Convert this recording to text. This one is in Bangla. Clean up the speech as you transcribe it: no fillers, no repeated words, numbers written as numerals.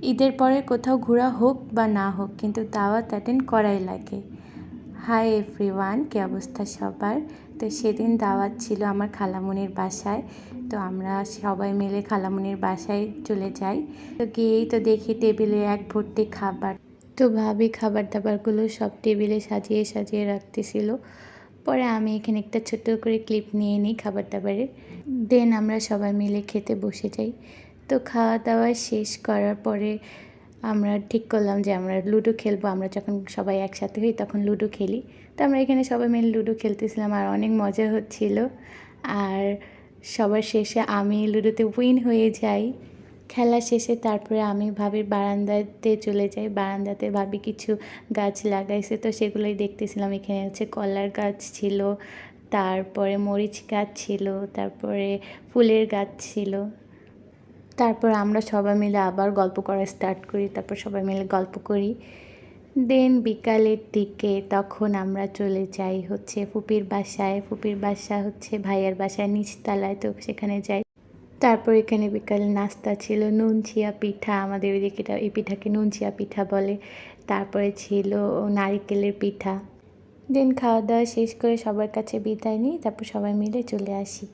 ঈদের পরে কোথাও ঘোরা হোক বা না হোক, কিন্তু দাওয়াত অ্যাটেন্ড করাই লাগে। হাই এভরিওয়ান, কী অবস্থা সবার? তো সেদিন দাওয়াত ছিল আমার খালামণির বাসায়। তো আমরা সবাই মিলে খালামণির বাসায় চলে যাই। তো গিয়েই তো দেখি টেবিলে এক ভর্তি খাবার। তো ভাবি খাবার দাবারগুলো সব টেবিলে সাজিয়ে সাজিয়ে রাখতেছিল। পরে আমি এখানে একটা ছোট্ট করে ক্লিপ নিয়ে নিই খাবার দাবারের। দেন আমরা সবাই মিলে খেতে বসে যাই। তো খাওয়া দাওয়া শেষ করার পরে আমরা ঠিক করলাম যে আমরা লুডো খেলবো। আমরা যখন সবাই একসাথে হই তখন লুডো খেলি। তো আমরা এখানে সবাই মিলে লুডো খেলতেছিলাম আর অনেক মজা হচ্ছিল। আর সবার শেষে আমি লুডোতে উইন হয়ে যাই। খেলা শেষে তারপরে আমি ভাবির বারান্দাতে চলে যাই। বারান্দাতে ভাবি কিছু গাছ লাগাইছে, তো সেগুলোই দেখতেছিলাম। এখানে হচ্ছে কলার গাছ ছিল, তারপরে মরিচ গাছ ছিল, তারপরে ফুলের গাছ ছিল। তারপর আমরা সবাই মিলে আবার গল্প করা স্টার্ট করি। তারপর সবাই মিলে গল্প করি। দেন বিকালের দিকে তখন আমরা চলে যাই হচ্ছে ফুপির বাসায়। ফুপির বাসা হচ্ছে ভাইয়ার বাসায় নিচতলায়, তো সেখানে যাই। তারপর এখানে বিকালে নাস্তা ছিল নুনচিয়া পিঠা, আমাদের ওইদিকে এই পিঠাকে নুনচিয়া পিঠা বলে। তারপরে ছিল নারিকেলের পিঠা। দেন খাওয়া দাওয়া শেষ করে সবার কাছে বিদায় নিই, তারপর সবাই মিলে চলে আসি।